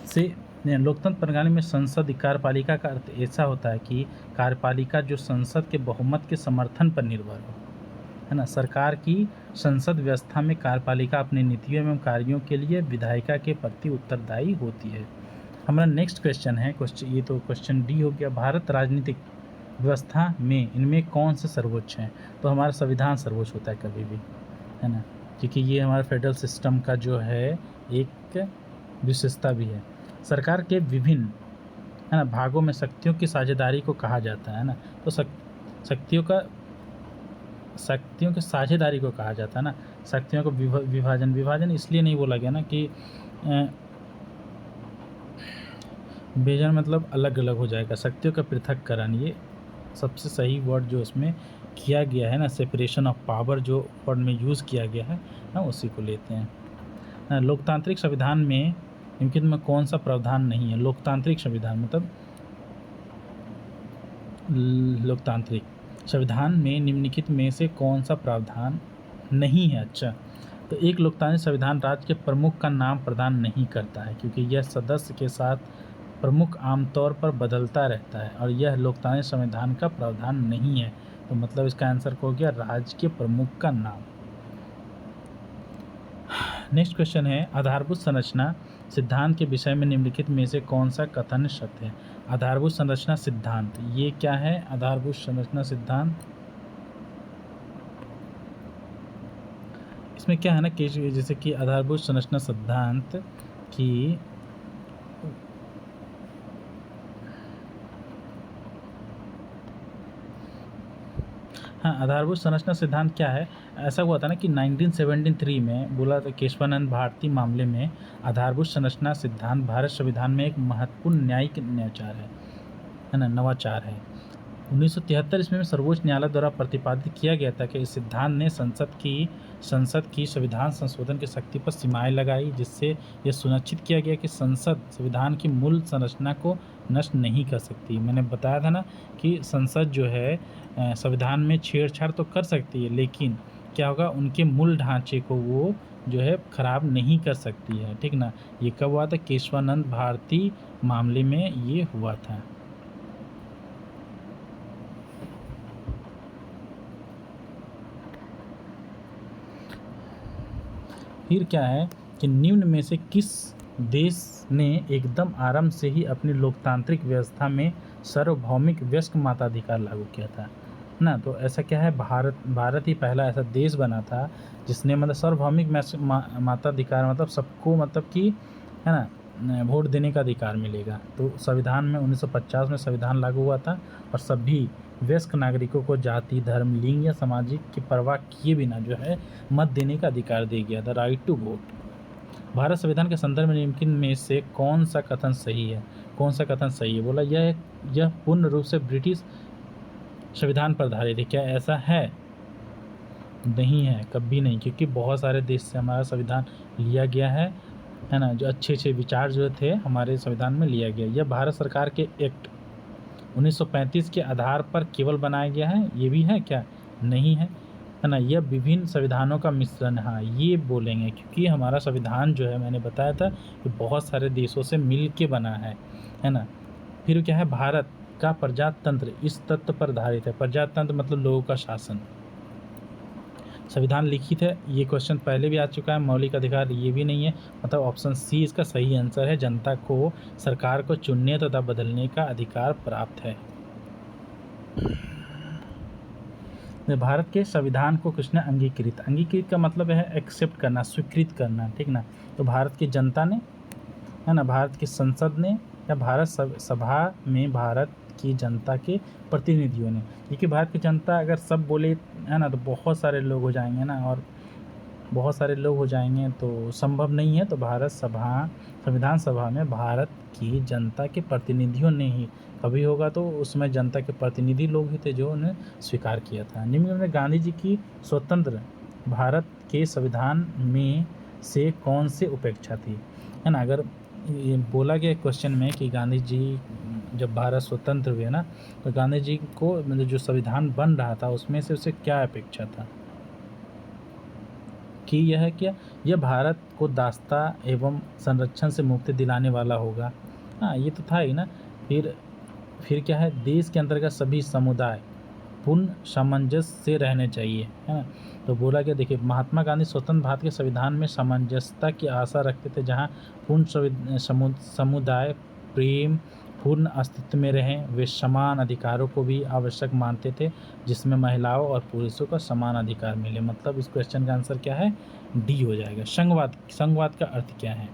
से, लोकतंत्र प्रणाली में संसद कार्यपालिका का अर्थ ऐसा होता है कि कार्यपालिका जो संसद के बहुमत के समर्थन पर निर्भर हो, है ना। सरकार की संसद व्यवस्था में कार्यपालिका अपनी नीतियों एवं कार्यों के लिए विधायिका के प्रति उत्तरदायी होती है। हमारा नेक्स्ट क्वेश्चन है, ये तो क्वेश्चन डी हो गया। भारत राजनीतिक व्यवस्था में इनमें कौन से सर्वोच्च हैं। तो हमारा संविधान सर्वोच्च होता है कभी भी, है ना, क्योंकि ये हमारा फेडरल सिस्टम का जो है एक विशेषता भी है। सरकार के विभिन्न, है ना, भागों में शक्तियों की साझेदारी को कहा जाता है ना। तो शक्तियों की साझेदारी को कहा जाता है ना। शक्तियों को विभाजन इसलिए नहीं बोला गया ना कि विभाजन मतलब अलग अलग हो जाएगा, शक्तियों का पृथक्करण, ये सबसे सही वर्ड जो इसमें किया गया है ना, सेपरेशन ऑफ पावर जो वर्ड में यूज़ किया गया है ना, उसी को लेते हैं। लोकतांत्रिक संविधान में निम्नलिखित में कौन सा प्रावधान नहीं है? लोकतांत्रिक संविधान मतलब लोकतांत्रिक संविधान में निम्नलिखित में से कौन सा प्रावधान नहीं है? अच्छा, तो एक लोकतांत्रिक संविधान राज्य के प्रमुख का नाम प्रदान नहीं करता है, क्योंकि यह सदस्य के साथ प्रमुख आमतौर पर बदलता रहता है और यह लोकतांत्रिक संविधान का प्रावधान नहीं है। तो मतलब इसका आंसर हो गया राज्य के प्रमुख का नाम। नेक्स्ट क्वेश्चन है, आधारभूत संरचना सिद्धांत के विषय में निम्नलिखित में से कौन सा कथन सत्य है? आधारभूत संरचना सिद्धांत, ये क्या है? आधारभूत संरचना सिद्धांत, इसमें क्या है ना कि जैसे कि आधारभूत संरचना सिद्धांत की हाँ, आधारभूत संरचना सिद्धांत क्या है? ऐसा हुआ था ना कि 1973 में बोला था केशवानंद भारती मामले में आधारभूत संरचना सिद्धांत भारत संविधान में एक महत्वपूर्ण न्यायिक नवाचार है ना, नवाचार है। 1973 ईस्वी में सर्वोच्च न्यायालय द्वारा प्रतिपादित किया गया था कि इस सिद्धांत ने संसद की संविधान संशोधन की शक्ति पर सीमाएं लगाई, जिससे यह सुनिश्चित किया गया कि संसद संविधान की मूल संरचना को नष्ट नहीं कर सकती। मैंने बताया था ना कि संसद जो है संविधान में छेड़छाड़ तो कर सकती है, लेकिन क्या होगा, उनके मूल ढांचे को वो जो है खराब नहीं कर सकती है, ठीक ना। ये कब हुआ था? केशवानंद भारती मामले में ये हुआ था। फिर क्या है कि निम्न में से किस देश ने एकदम आरंभ से ही अपनी लोकतांत्रिक व्यवस्था में सार्वभौमिक वयस्क मताधिकार लागू किया था ना? तो ऐसा क्या है, भारत ही पहला ऐसा देश बना था जिसने मतलब सार्वभौमिक मताधिकार मतलब सबको मतलब कि है ना वोट देने का अधिकार मिलेगा। तो संविधान में 1950 में संविधान लागू हुआ था और सभी वयस्क नागरिकों को जाति, धर्म, लिंग या सामाजिक की परवाह किए बिना जो है मत देने का अधिकार दिया गया था, राइट टू वोट। भारत संविधान के संदर्भ में निम्नलिखित में से कौन सा कथन सही है? कौन सा कथन सही है? बोला यह पूर्ण रूप से ब्रिटिश संविधान पर आधारित है। क्या ऐसा है? नहीं है, कभी नहीं, क्योंकि बहुत सारे देश से हमारा संविधान लिया गया है ना। जो अच्छे अच्छे विचार जो थे हमारे संविधान में लिया गया। यह भारत सरकार के एक्ट 1935 के आधार पर केवल बनाया गया है, ये भी है क्या? नहीं है ना। यह विभिन्न संविधानों का मिश्रण, हाँ ये बोलेंगे, क्योंकि हमारा संविधान जो है मैंने बताया था कि बहुत सारे देशों से मिल के बना है ना। फिर क्या है, भारत का प्रजातंत्र इस तत्व पर आधारित है। प्रजातंत्र मतलब लोगों का शासन। संविधान लिखित है, ये क्वेश्चन पहले भी आ चुका है। मौलिक अधिकार, ये भी नहीं है, मतलब ऑप्शन सी इसका सही आंसर है। जनता को सरकार को चुनने तथा बदलने का अधिकार प्राप्त है। भारत के संविधान को किसने अंगीकृत का मतलब है एक्सेप्ट करना, स्वीकृत करना, ठीक ना। तो भारत की जनता ने, है ना, भारत की संसद ने, या भारत सभा में भारत की जनता के प्रतिनिधियों ने। क्योंकि भारत की जनता अगर सब बोले है ना तो बहुत सारे लोग हो जाएंगे ना, और बहुत सारे लोग हो जाएंगे तो संभव नहीं है। तो संविधान सभा में भारत की जनता के प्रतिनिधियों ने ही कभी होगा, तो उसमें जनता के प्रतिनिधि लोग ही थे जो उन्हें स्वीकार किया था। निम्न में गांधी जी की स्वतंत्र भारत के संविधान में से कौन से उपेक्षा थी, है ना। अगर ये बोला गया क्वेश्चन में कि गांधी जी जब भारत स्वतंत्र हुए ना, तो गांधी जी को मतलब जो संविधान बन रहा था उसमें से उसे क्या अपेक्षा था कि यह भारत को दासता एवं संरक्षण से मुक्ति दिलाने वाला होगा। हाँ ये तो था ही ना। फिर क्या है, देश के अंतर्गत सभी समुदाय पूर्ण सामंजस्य से रहने चाहिए, है ना। तो बोला गया, देखिए महात्मा गांधी स्वतंत्र भारत के संविधान में सामंजस्यता की आशा रखते थे, जहाँ पूर्ण समुदाय प्रेम पूर्ण अस्तित्व में रहें। वे समान अधिकारों को भी आवश्यक मानते थे, जिसमें महिलाओं और पुरुषों का समान अधिकार मिले। मतलब इस क्वेश्चन का आंसर क्या है? डी हो जाएगा। संघवाद का अर्थ क्या है?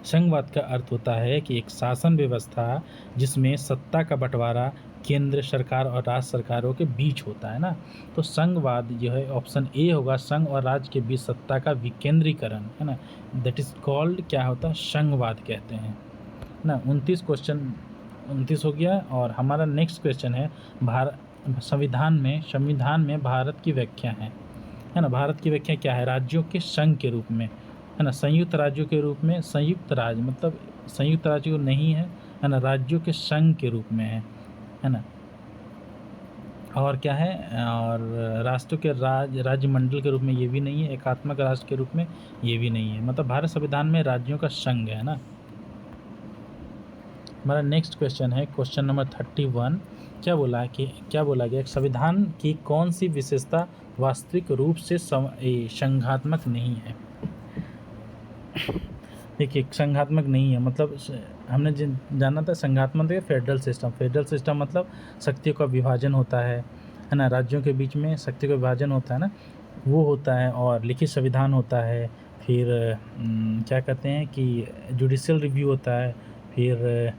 संघवाद का अर्थ होता है कि एक शासन व्यवस्था जिसमें सत्ता का बंटवारा केंद्र सरकार और राज्य सरकारों के बीच होता है ना। तो संघवाद जो है ऑप्शन ए होगा, संघ और राज्य के बीच सत्ता का विकेंद्रीकरण, है ना। दैट इज कॉल्ड क्या होता है? संघवाद कहते हैं। ना 29 क्वेश्चन 29 हो गया। और हमारा नेक्स्ट क्वेश्चन है संविधान में भारत की व्याख्या है ना। भारत की व्याख्या क्या है? राज्यों के संघ के रूप में, है ना, संयुक्त राज्यों के रूप में। संयुक्त राज्य मतलब संयुक्त राज्य नहीं है ना, राज्यों के संघ के रूप में है ना। और क्या है? और राष्ट्रों के राज्य मंडल के रूप में ये भी नहीं है, एकात्मक राष्ट्र के रूप में ये भी नहीं है। मतलब भारत संविधान में राज्यों का संघ है ना। हमारा नेक्स्ट क्वेश्चन है क्वेश्चन नंबर 31। क्या बोला गया? संविधान की कौन सी विशेषता वास्तविक रूप से संघात्मक नहीं है? देखिए, संघात्मक नहीं है मतलब हमने जाना था संघात्मक है फेडरल सिस्टम मतलब शक्तियों का विभाजन होता है ना, राज्यों के बीच में शक्ति का विभाजन होता है ना, वो होता है। और लिखित संविधान होता है। फिर क्या कहते हैं कि जुडिशियल रिव्यू होता है। फिर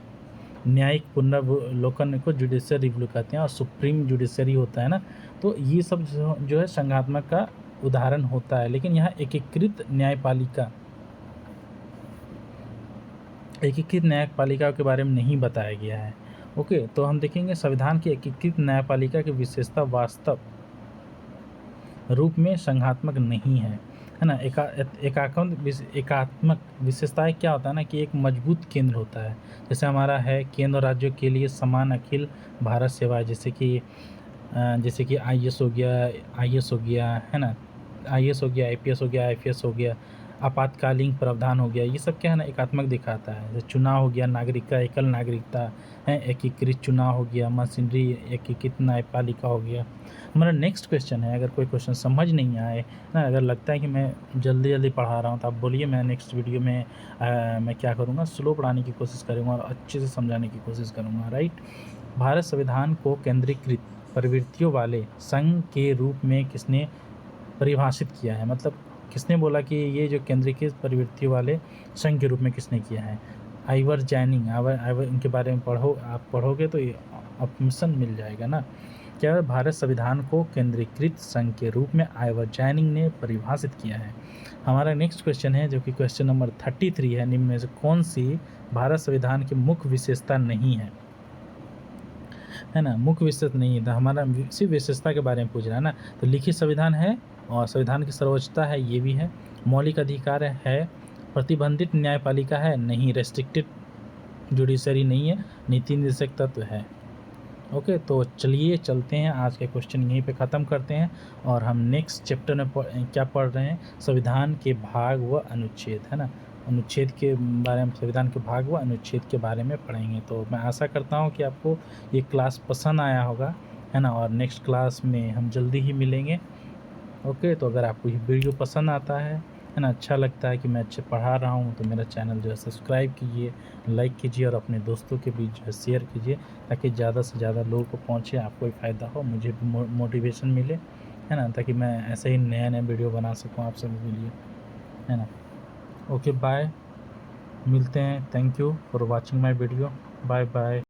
न्यायिक पुनरावलोकन को जुडिशियल रिव्यू कहते हैं। और सुप्रीम जुडिशरी होता है ना। तो ये सब जो है संघात्मक का उदाहरण होता है। लेकिन यहाँ एकीकृत न्यायपालिका के बारे में नहीं बताया गया है। ओके, तो हम देखेंगे संविधान की एकीकृत न्यायपालिका की विशेषता वास्तव रूप में संघात्मक नहीं है ना। एकात्मक विशेषताएं क्या होता है ना कि एक मजबूत केंद्र होता है। जैसे हमारा है केंद्र और राज्यों के लिए समान अखिल भारत सेवा, जैसे कि आईएएस हो गया है ना, आईएएस हो गया, आईपीएस हो गया, आईपीएस हो गया, आपातकालीन प्रावधान हो गया। ये सब क्या है ना एकात्मक दिखाता है। जैसे चुनाव हो गया, नागरिकता, एकल नागरिकता है, एकीकृत चुनाव हो गया, मशीनरी, एकीकृत न्यायपालिका हो गया। हमारा नेक्स्ट क्वेश्चन है, अगर कोई क्वेश्चन समझ नहीं आए ना, अगर लगता है कि मैं जल्दी पढ़ा रहा हूँ तो आप बोलिए, मैं नेक्स्ट वीडियो में मैं क्या करूँगा, स्लो पढ़ाने की कोशिश करूँगा और अच्छे से समझाने की कोशिश करूँगा। राइट। भारत संविधान को केंद्रीकृत प्रवृत्तियों वाले संघ के रूप में किसने परिभाषित किया है? मतलब किसने बोला कि ये जो केंद्रीकृत प्रवृत्तियों वाले संघ के रूप में किसने किया है? आइवर जैनिंग। इनके बारे में आप पढ़ोगे तो ये ऑप्शन मिल जाएगा ना। क्या भारत संविधान को केंद्रीकृत संघ के रूप में आइवर जैनिंग ने परिभाषित किया है। हमारा नेक्स्ट क्वेश्चन है जो कि क्वेश्चन नंबर 33 है। निम्न में से कौन सी भारत संविधान की मुख्य विशेषता नहीं है ना। मुख्य विशेषता नहीं है, तो हमारा सिर्फ विशेषता के बारे में पूछ रहा है ना। तो लिखित संविधान है और संविधान की सर्वोच्चता है, ये भी है। मौलिक अधिकार है। प्रतिबंधित न्यायपालिका है, नहीं। रेस्ट्रिक्टेड जुडिशरी नहीं है। नीति निर्देशक तत्व है। ओके, तो चलिए चलते हैं, आज के क्वेश्चन यहीं पे ख़त्म करते हैं और हम नेक्स्ट चैप्टर में क्या पढ़ रहे हैं, संविधान के भाग व अनुच्छेद, है ना। अनुच्छेद के बारे में, संविधान के भाग व अनुच्छेद के बारे में पढ़ेंगे। तो मैं आशा करता हूँ कि आपको ये क्लास पसंद आया होगा, है ना। और नेक्स्ट क्लास में हम जल्दी ही मिलेंगे। ओके, तो अगर आपको ये वीडियो पसंद आता है ना, अच्छा लगता है कि मैं अच्छे पढ़ा रहा हूँ, तो मेरा चैनल जो है सब्सक्राइब कीजिए, लाइक कीजिए और अपने दोस्तों के बीच जो है शेयर कीजिए, ताकि ज़्यादा से ज़्यादा लोगों को पहुँचे, आपको भी फ़ायदा हो, मुझे भी मोटिवेशन मिले, है ना, ताकि मैं ऐसे ही नया वीडियो बना सकूँ आप सभी के लिए, है ना। ओके, बाय, मिलते हैं। Thank you for watching my video. Bye bye.